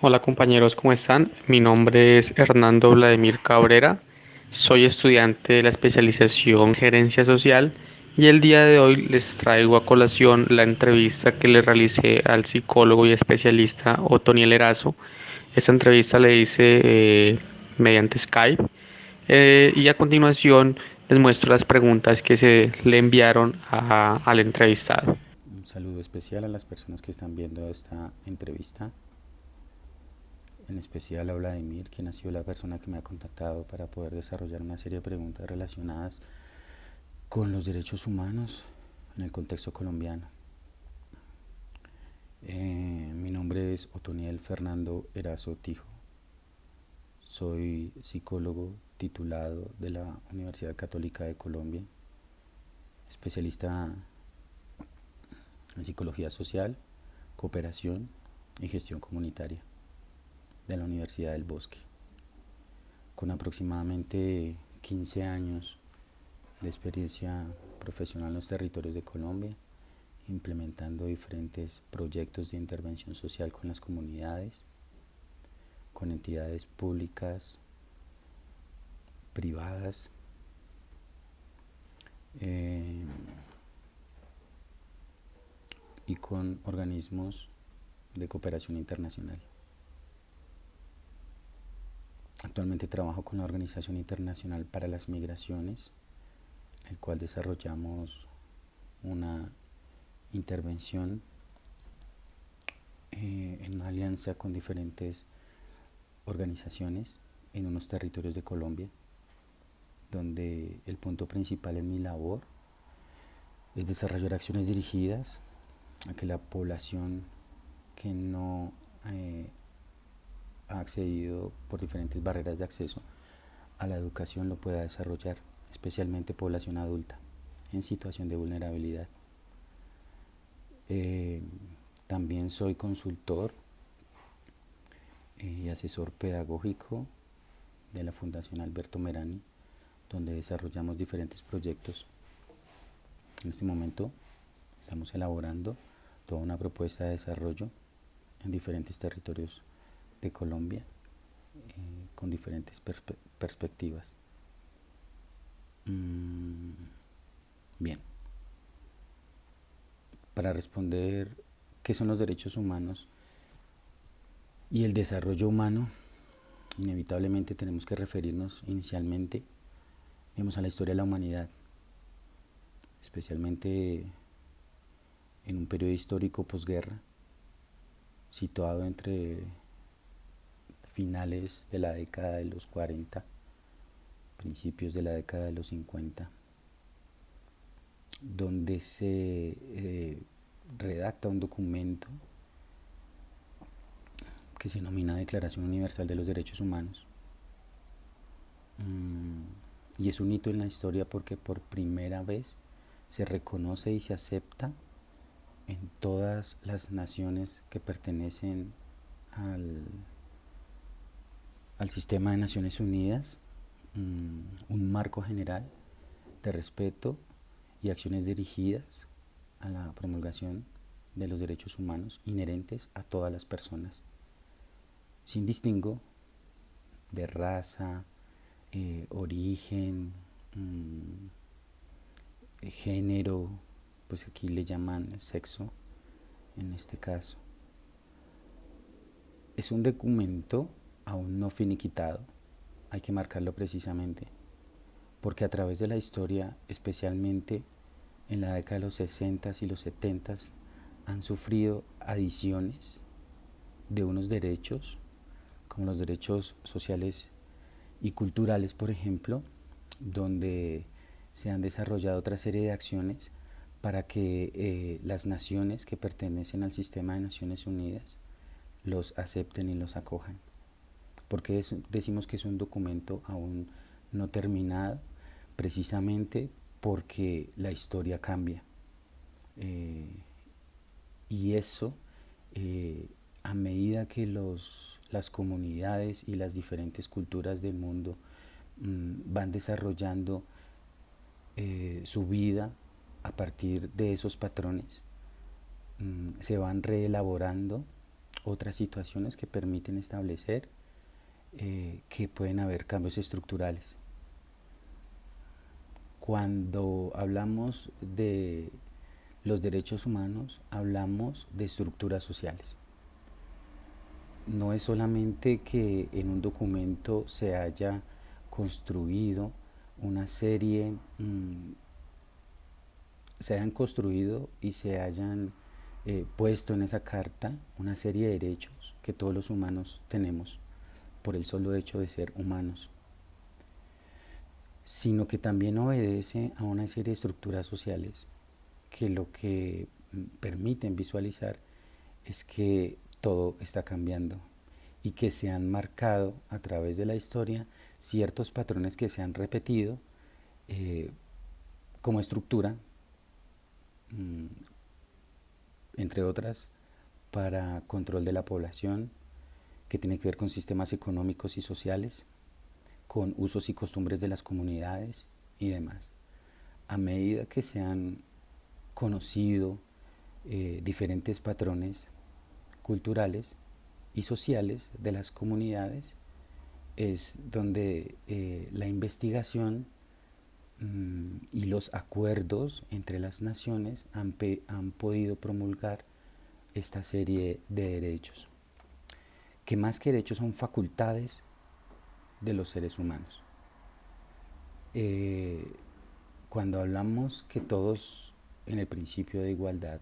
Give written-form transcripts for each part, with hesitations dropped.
Hola compañeros, ¿cómo están? Mi nombre es Hernando Vladimir Cabrera, soy estudiante de la especialización en Gerencia Social y el día de hoy les traigo a colación la entrevista que le realicé al psicólogo y especialista Otoniel Erazo. Esta entrevista le hice mediante Skype y a continuación les muestro las preguntas que se le enviaron al entrevistado. Un saludo especial a las personas que están viendo esta entrevista, en especial a Vladimir, quien ha sido la persona que me ha contactado para poder desarrollar una serie de preguntas relacionadas con los derechos humanos en el contexto colombiano. Mi nombre es Otoniel Fernando Erazo Tijo. Soy psicólogo titulado de la Universidad Católica de Colombia, especialista en psicología social, cooperación y gestión comunitaria de la Universidad del Bosque, con aproximadamente 15 años de experiencia profesional en los territorios de Colombia, implementando diferentes proyectos de intervención social con las comunidades, con entidades públicas, privadas, eh, y con organismos de cooperación internacional. Actualmente trabajo con la Organización Internacional para las Migraciones, el cual desarrollamos una intervención en una alianza con diferentes organizaciones en unos territorios de Colombia, donde el punto principal en mi labor es desarrollar acciones dirigidas a que la población que no ha accedido por diferentes barreras de acceso a la educación lo pueda desarrollar, especialmente población adulta en situación de vulnerabilidad. Eh, También soy consultor y asesor pedagógico de la Fundación Alberto Merani, donde desarrollamos diferentes proyectos. En este momento estamos elaborando toda una propuesta de desarrollo en diferentes territorios de Colombia, con diferentes perspectivas. Bien, para responder qué son los derechos humanos y el desarrollo humano, inevitablemente tenemos que referirnos inicialmente, digamos, a la historia de la humanidad, especialmente en un periodo histórico posguerra, situado entre finales de la década de los 40, principios de la década de los 50, donde se redacta un documento que se denomina Declaración Universal de los Derechos Humanos. Y es un hito en la historia porque por primera vez se reconoce y se acepta en todas las naciones que pertenecen al sistema de Naciones Unidas, un marco general de respeto y acciones dirigidas a la promulgación de los derechos humanos inherentes a todas las personas, sin distingo de raza, origen, género, pues aquí le llaman sexo en este caso. Es un documento aún no finiquitado, hay que marcarlo precisamente, porque a través de la historia, especialmente en la década de los 60 y los 70, han sufrido adiciones de unos derechos, como los derechos sociales y culturales, por ejemplo, donde se han desarrollado otra serie de acciones para que las naciones que pertenecen al sistema de Naciones Unidas los acepten y los acojan. Porque decimos que es un documento aún no terminado, precisamente porque la historia cambia. Y eso, a medida que las comunidades y las diferentes culturas del mundo van desarrollando su vida a partir de esos patrones, se van reelaborando otras situaciones que permiten establecer que pueden haber cambios estructurales. Cuando hablamos de los derechos humanos, hablamos de estructuras sociales. No es solamente que en un documento se haya construido una serie, se hayan construido y se hayan puesto en esa carta una serie de derechos que todos los humanos tenemos por el solo hecho de ser humanos, sino que también obedece a una serie de estructuras sociales que lo que permiten visualizar es que todo está cambiando y que se han marcado a través de la historia ciertos patrones que se han repetido como estructura, entre otras, para control de la población, que tiene que ver con sistemas económicos y sociales, con usos y costumbres de las comunidades y demás. A medida que se han conocido diferentes patrones culturales y sociales de las comunidades, es donde la investigación y los acuerdos entre las naciones han podido promulgar esta serie de derechos, que más que derechos son facultades de los seres humanos. Cuando hablamos que todos en el principio de igualdad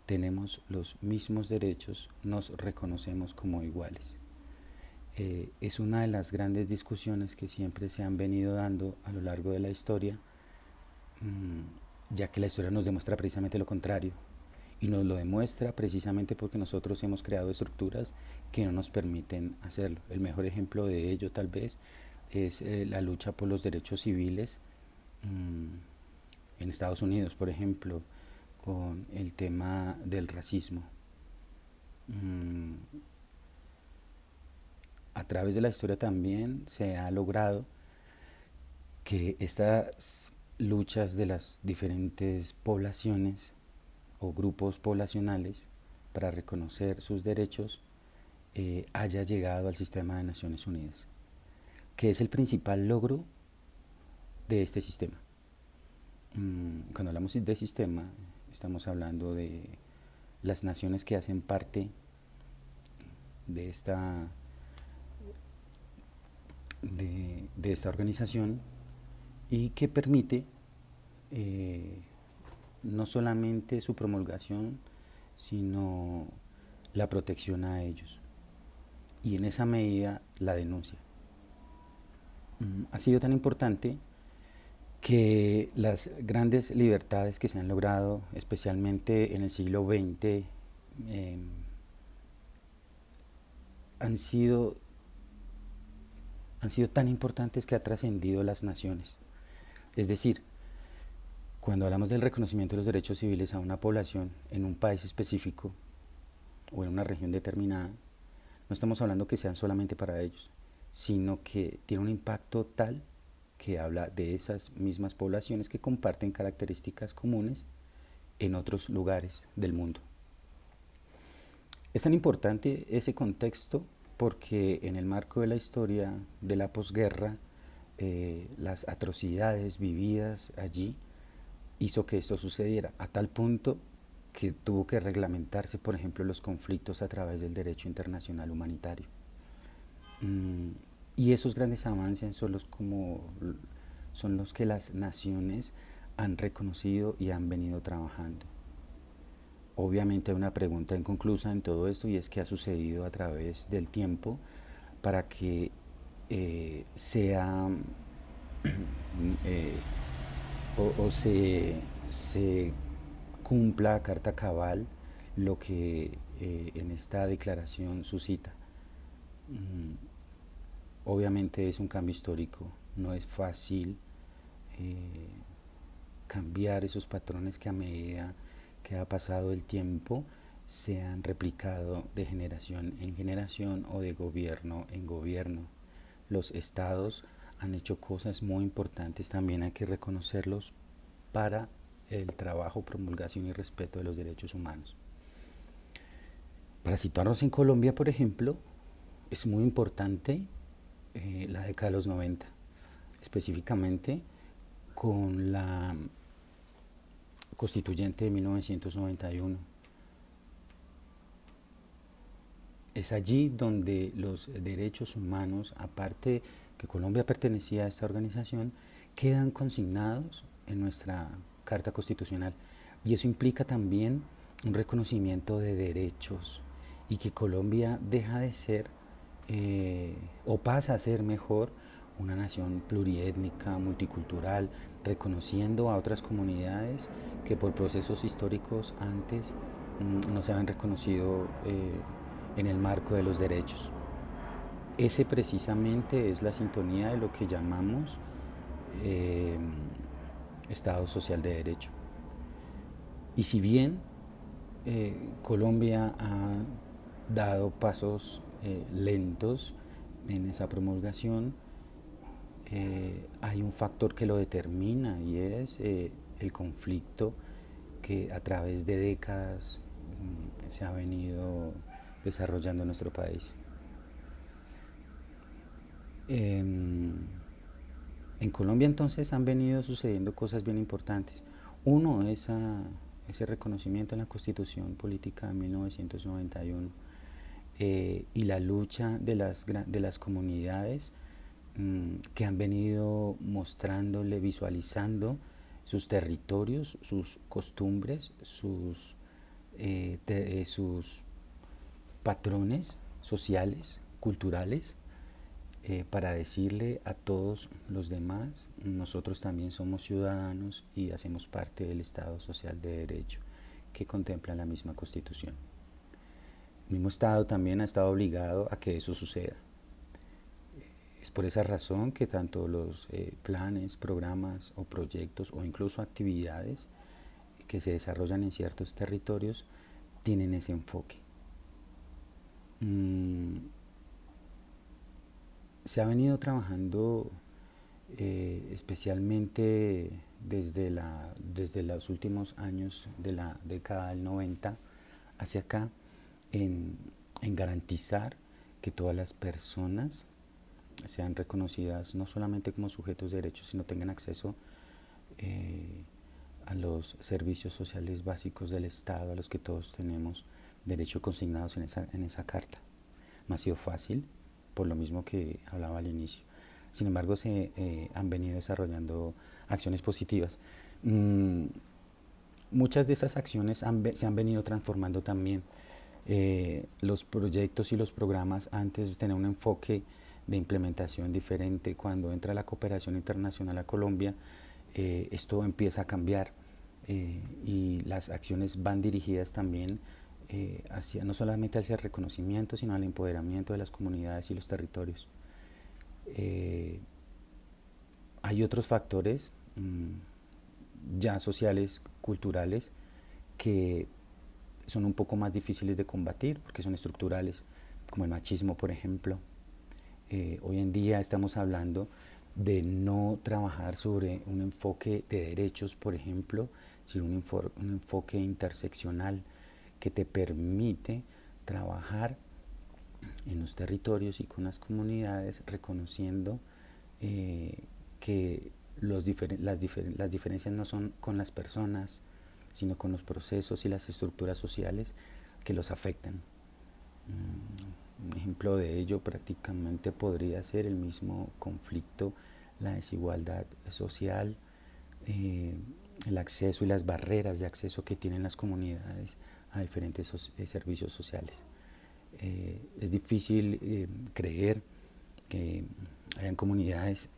tenemos los mismos derechos, nos reconocemos como iguales. Es una de las grandes discusiones que siempre se han venido dando a lo largo de la historia, ya que la historia nos demuestra precisamente lo contrario, y nos lo demuestra precisamente porque nosotros hemos creado estructuras que no nos permiten hacerlo. El mejor ejemplo de ello tal vez es la lucha por los derechos civiles en Estados Unidos, por ejemplo, con el tema del racismo. A través de la historia también se ha logrado que estas luchas de las diferentes poblaciones o grupos poblacionales para reconocer sus derechos haya llegado al sistema de Naciones Unidas, que es el principal logro de este sistema. Cuando hablamos de sistema, estamos hablando de las naciones que hacen parte de esta organización y que permite no solamente su promulgación, sino la protección a ellos y en esa medida la denuncia. Ha sido tan importante que las grandes libertades que se han logrado, especialmente en el siglo XX, han sido tan importantes que ha trascendido las naciones. Es decir, cuando hablamos del reconocimiento de los derechos civiles a una población en un país específico o en una región determinada, no estamos hablando que sean solamente para ellos, sino que tiene un impacto tal que habla de esas mismas poblaciones que comparten características comunes en otros lugares del mundo. Es tan importante ese contexto porque en el marco de la historia de la posguerra, las atrocidades vividas allí hizo que esto sucediera, a tal punto que tuvo que reglamentarse, por ejemplo, los conflictos a través del derecho internacional humanitario. Y esos grandes avances son los que las naciones han reconocido y han venido trabajando. Obviamente hay una pregunta inconclusa en todo esto y es qué ha sucedido a través del tiempo para que se cumpla a carta cabal lo que en esta declaración suscita. Obviamente es un cambio histórico, no es fácil cambiar esos patrones que a medida que ha pasado el tiempo se han replicado de generación en generación o de gobierno en gobierno. Los estados han hecho cosas muy importantes, también hay que reconocerlos, para el trabajo, promulgación y respeto de los derechos humanos. Para situarnos en Colombia, por ejemplo, es muy importante la década de los 90, específicamente con la constituyente de 1991. Es allí donde los derechos humanos, aparte que Colombia pertenecía a esta organización, quedan consignados en nuestra Carta Constitucional. Y eso implica también un reconocimiento de derechos y que Colombia deja de ser o pasa a ser mejor una nación pluriétnica, multicultural, reconociendo a otras comunidades que por procesos históricos antes no se habían reconocido en el marco de los derechos. Ese precisamente es la sintonía de lo que llamamos eh, Estado Social de Derecho. Y si bien Colombia ha dado pasos lentos en esa promulgación, hay un factor que lo determina y es el conflicto que a través de décadas se ha venido desarrollando en nuestro país. En Colombia entonces han venido sucediendo cosas bien importantes. Uno es ese reconocimiento en la Constitución Política de 1991 y la lucha de las comunidades que han venido mostrándole, visualizando sus territorios, sus costumbres, sus patrones sociales, culturales, para decirle a todos los demás, nosotros también somos ciudadanos y hacemos parte del Estado Social de Derecho que contempla la misma Constitución. El mismo Estado también ha estado obligado a que eso suceda. Es por esa razón que tanto los planes, programas o proyectos o incluso actividades que se desarrollan en ciertos territorios tienen ese enfoque. Se ha venido trabajando especialmente desde los últimos años de la década del 90 hacia acá en garantizar que todas las personas sean reconocidas no solamente como sujetos de derechos, sino tengan acceso a los servicios sociales básicos del Estado, a los que todos tenemos derecho consignados en esa carta. No ha sido fácil, por lo mismo que hablaba al inicio. Sin embargo, se han venido desarrollando acciones positivas. Muchas de esas acciones se han venido transformando también. Los proyectos y los programas antes tenían un enfoque de implementación diferente. Cuando entra la cooperación internacional a Colombia, esto empieza a cambiar y las acciones van dirigidas también no solamente hacia el reconocimiento, sino al empoderamiento de las comunidades y los territorios. Hay otros factores ya sociales, culturales, que son un poco más difíciles de combatir porque son estructurales, como el machismo, por ejemplo. Hoy en día estamos hablando de no trabajar sobre un enfoque de derechos, por ejemplo, sino un enfoque interseccional que te permite trabajar en los territorios y con las comunidades reconociendo que las diferencias no son con las personas, sino con los procesos y las estructuras sociales que los afectan. Un ejemplo de ello prácticamente podría ser el mismo conflicto, la desigualdad social, el acceso y las barreras de acceso que tienen las comunidades a diferentes servicios sociales. Es difícil creer que hayan comunidades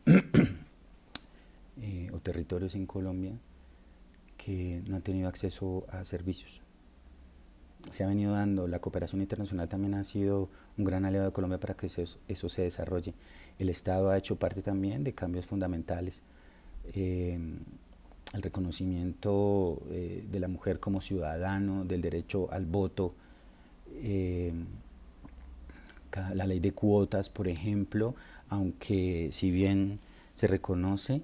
o territorios en Colombia que no han tenido acceso a servicios. Se ha venido dando, la cooperación internacional también ha sido un gran aliado de Colombia para que eso se desarrolle. El Estado ha hecho parte también de cambios fundamentales. El reconocimiento de la mujer como ciudadano, del derecho al voto, la ley de cuotas, por ejemplo, aunque si bien se reconoce,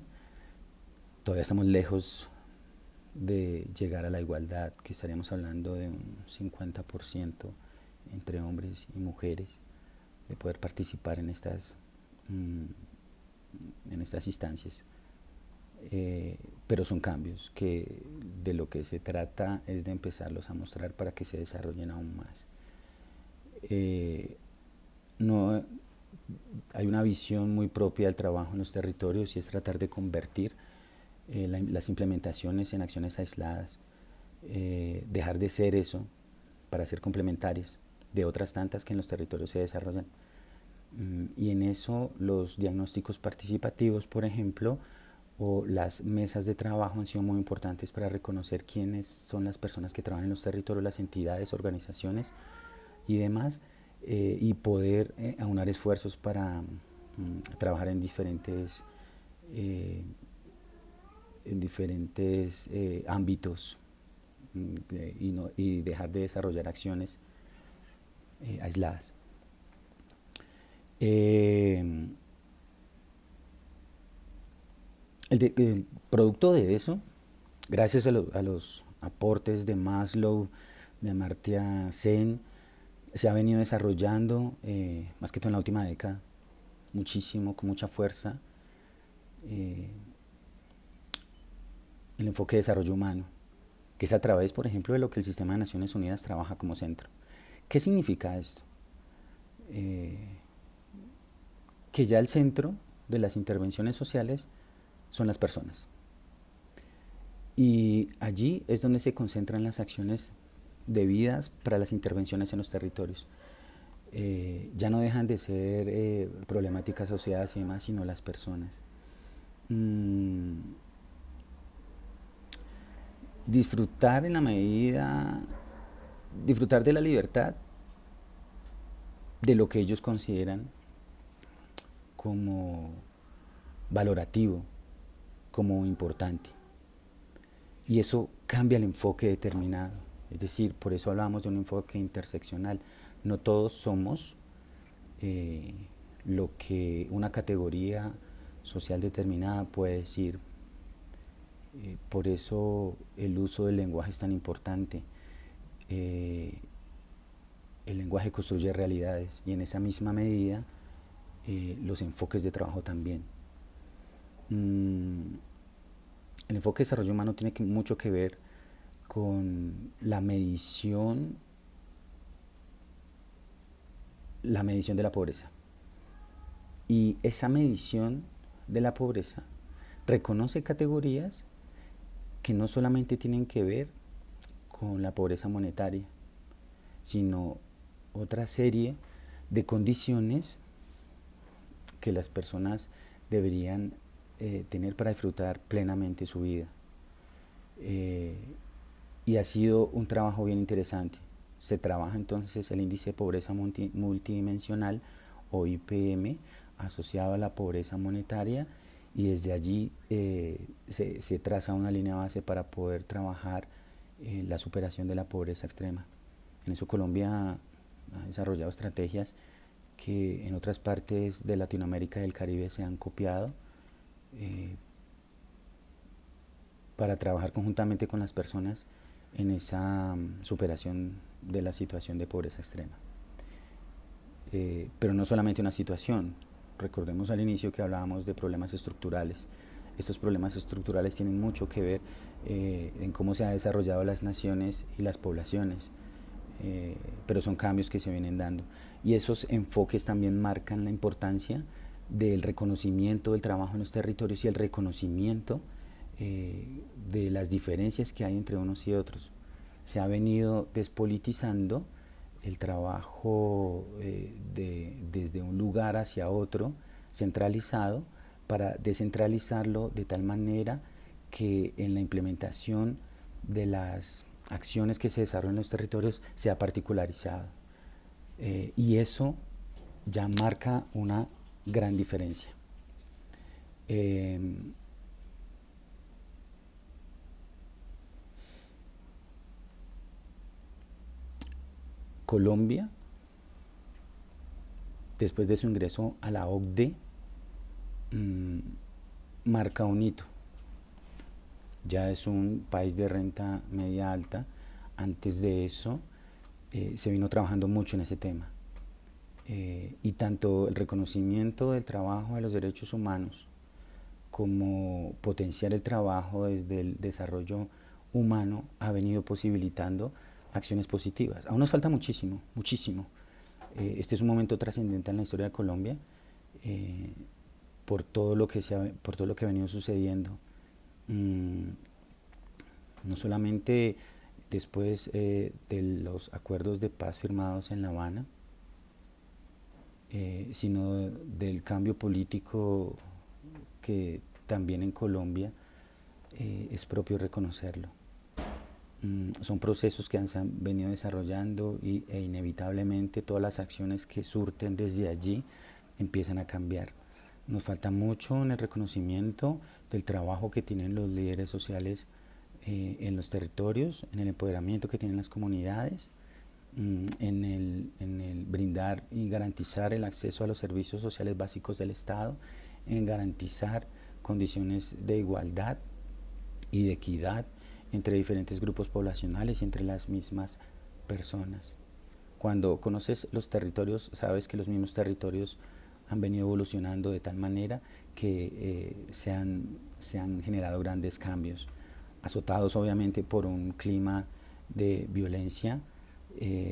todavía estamos lejos de llegar a la igualdad, que estaríamos hablando de un 50% entre hombres y mujeres, de poder participar en estas instancias. Pero son cambios que de lo que se trata es de empezarlos a mostrar para que se desarrollen aún más. No, hay una visión muy propia del trabajo en los territorios y es tratar de convertir las implementaciones en acciones aisladas, dejar de ser eso para ser complementarias de otras tantas que en los territorios se desarrollan. Y en eso los diagnósticos participativos, por ejemplo, o las mesas de trabajo han sido muy importantes para reconocer quiénes son las personas que trabajan en los territorios, las entidades, organizaciones y demás, y poder aunar esfuerzos para trabajar en diferentes ámbitos y dejar de desarrollar acciones aisladas. El producto de eso, gracias a los aportes de Maslow, de Amartya Sen, se ha venido desarrollando, más que todo en la última década, muchísimo, con mucha fuerza, el enfoque de desarrollo humano, que es a través, por ejemplo, de lo que el Sistema de Naciones Unidas trabaja como centro. ¿Qué significa esto? Que ya el centro de las intervenciones sociales son las personas. Y allí es donde se concentran las acciones debidas para las intervenciones en los territorios. Ya no dejan de ser problemáticas asociadas y demás, sino las personas. Disfrutar en la medida, disfrutar de la libertad, de lo que ellos consideran como valorativo, como importante. Y eso cambia el enfoque determinado. Es decir, por eso hablamos de un enfoque interseccional. No todos somos lo que una categoría social determinada puede decir. Por eso el uso del lenguaje es tan importante. El lenguaje construye realidades y en esa misma medida los enfoques de trabajo también. El enfoque de desarrollo humano tiene mucho que ver con la medición de la pobreza. Y esa medición de la pobreza reconoce categorías que no solamente tienen que ver con la pobreza monetaria, sino otra serie de condiciones que las personas deberían tener para disfrutar plenamente su vida. Y ha sido un trabajo bien interesante. Se trabaja entonces el índice de pobreza multidimensional o IPM asociado a la pobreza monetaria y desde allí se traza una línea base para poder trabajar la superación de la pobreza extrema. En eso Colombia ha desarrollado estrategias que en otras partes de Latinoamérica y del Caribe se han copiado para trabajar conjuntamente con las personas en esa superación de la situación de pobreza extrema. Pero no solamente una situación. Recordemos al inicio que hablábamos de problemas estructurales. Estos problemas estructurales tienen mucho que ver en cómo se han desarrollado las naciones y las poblaciones, pero son cambios que se vienen dando. Y esos enfoques también marcan la importancia del reconocimiento del trabajo en los territorios y el reconocimiento de las diferencias que hay entre unos y otros. Se ha venido despolitizando el trabajo desde un lugar hacia otro, centralizado, para descentralizarlo de tal manera que en la implementación de las acciones que se desarrollan en los territorios sea particularizado. Y eso ya marca una gran diferencia. Colombia, después de su ingreso a la OCDE, marca un hito. Ya es un país de renta media alta. Antes de eso, se vino trabajando mucho en ese tema. Y tanto el reconocimiento del trabajo de los derechos humanos como potenciar el trabajo desde el desarrollo humano ha venido posibilitando acciones positivas. Aún nos falta muchísimo, muchísimo. Este es un momento trascendente en la historia de Colombia, por todo lo que por todo lo que ha venido sucediendo. No solamente después de los acuerdos de paz firmados en La Habana, sino del cambio político que también en Colombia es propio reconocerlo. Son procesos que se han venido desarrollando e inevitablemente todas las acciones que surten desde allí empiezan a cambiar. Nos falta mucho en el reconocimiento del trabajo que tienen los líderes sociales en los territorios, en el empoderamiento que tienen las comunidades, en el brindar y garantizar el acceso a los servicios sociales básicos del Estado, en garantizar condiciones de igualdad y de equidad entre diferentes grupos poblacionales y entre las mismas personas. Cuando conoces los territorios, sabes que los mismos territorios han venido evolucionando de tal manera que se han generado grandes cambios, azotados obviamente por un clima de violencia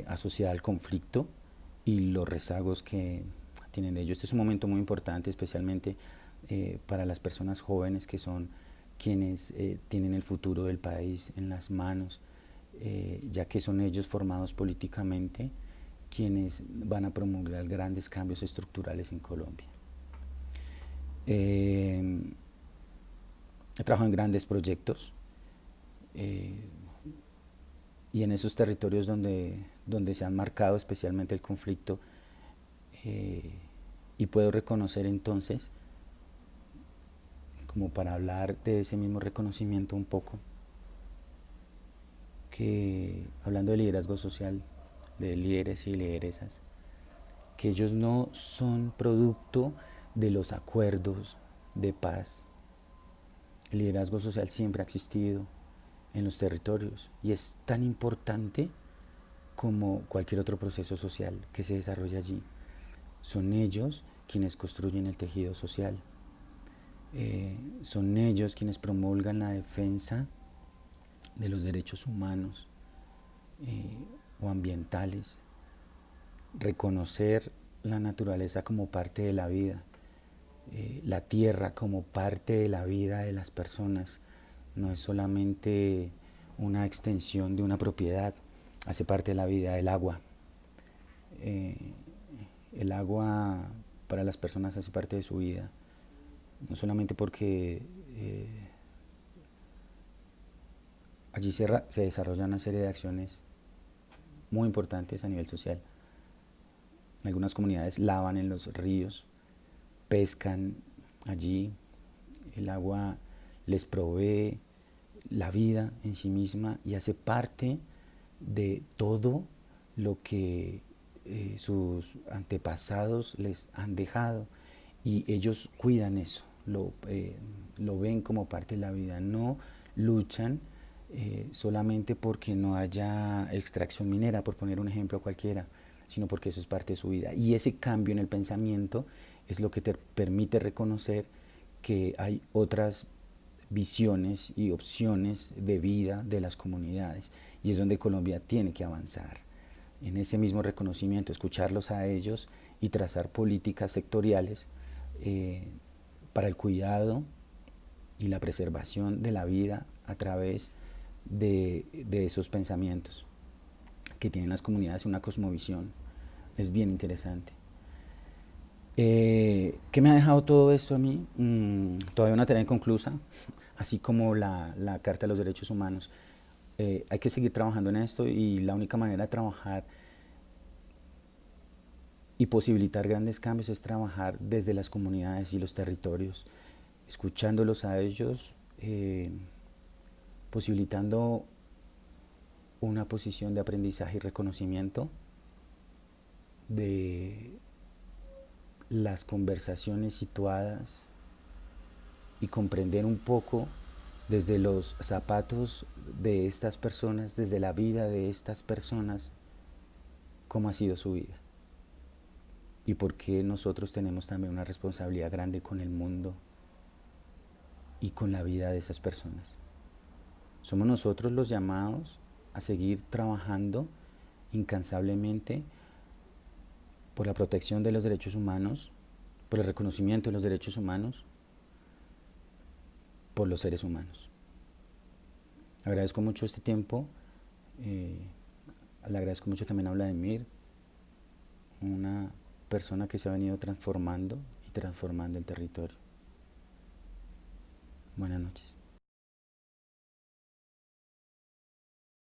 asociada al conflicto y los rezagos que tienen de ello. Este es un momento muy importante, especialmente para las personas jóvenes que son quienes tienen el futuro del país en las manos, ya que son ellos formados políticamente quienes van a promulgar grandes cambios estructurales en Colombia. He trabajado en grandes proyectos y en esos territorios donde se han marcado especialmente el conflicto, y puedo reconocer entonces, como para hablar de ese mismo reconocimiento un poco, que hablando de liderazgo social, de líderes y lideresas, que ellos no son producto de los acuerdos de paz. El liderazgo social siempre ha existido en los territorios y es tan importante como cualquier otro proceso social que se desarrolla allí. Son ellos quienes construyen el tejido social. Son ellos quienes promulgan la defensa de los derechos humanos o ambientales, reconocer la naturaleza como parte de la vida, la tierra como parte de la vida de las personas. No es solamente una extensión de una propiedad, hace parte de la vida. El agua, el agua para las personas hace parte de su vida, no solamente porque allí se desarrolla una serie de acciones muy importantes a nivel social. Algunas comunidades lavan en los ríos, pescan allí, el agua les provee la vida en sí misma y hace parte de todo lo que sus antepasados les han dejado, y ellos cuidan eso, lo ven como parte de la vida, no luchan solamente porque no haya extracción minera, por poner un ejemplo cualquiera, sino porque eso es parte de su vida. Y ese cambio en el pensamiento es lo que te permite reconocer que hay otras visiones y opciones de vida de las comunidades, y es donde Colombia tiene que avanzar en ese mismo reconocimiento, escucharlos a ellos y trazar políticas sectoriales para el cuidado y la preservación de la vida a través de esos pensamientos que tienen las comunidades, una cosmovisión. Es bien interesante. ¿Qué me ha dejado todo esto a mí? Todavía una tarea inconclusa, así como la Carta de los Derechos Humanos. Hay que seguir trabajando en esto, y la única manera de trabajar y posibilitar grandes cambios es trabajar desde las comunidades y los territorios, escuchándolos a ellos, posibilitando una posición de aprendizaje y reconocimiento de las conversaciones situadas, y comprender un poco desde los zapatos de estas personas, desde la vida de estas personas, cómo ha sido su vida y por qué nosotros tenemos también una responsabilidad grande con el mundo y con la vida de esas personas. Somos nosotros los llamados a seguir trabajando incansablemente por la protección de los derechos humanos, por el reconocimiento de los derechos humanos, por los seres humanos. Agradezco mucho este tiempo, le agradezco mucho también a Vladimir, una persona que se ha venido transformando y transformando el territorio. Buenas noches.